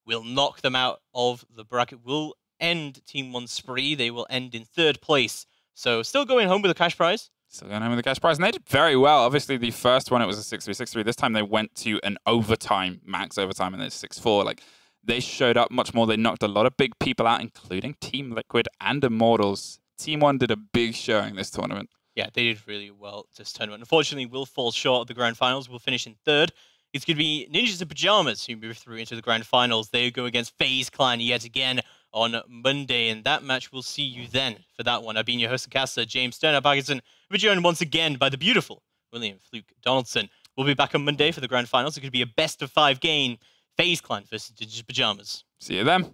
Speaker 2: Will knock them out of the bracket. Will end Team 1's spree. They will end in 3rd place. So still going home with a cash prize.
Speaker 1: Still going home with a cash prize. And they did very well. Obviously, the first one, it was a 6-3, 6-3. This time they went to an overtime, max overtime, and it's 6-4. Like, they showed up much more. They knocked a lot of big people out, including Team Liquid and Immortals. Team 1 did a big showing this tournament. Yeah,
Speaker 2: they did really well this tournament. Unfortunately, will fall short of the grand finals. Will finish in 3rd. It's going to be Ninjas in Pyjamas who move through into the grand finals. They go against FaZe Clan yet again on Monday, and that match we'll see you then for that one. I've been your host and caster, James Sterner-Parkinson. We're joined once again by the beautiful William Fluke Donaldson. We'll be back on Monday for the grand finals. It's going to be a best-of-5 game. FaZe Clan versus Ninjas in Pyjamas.
Speaker 1: See you then.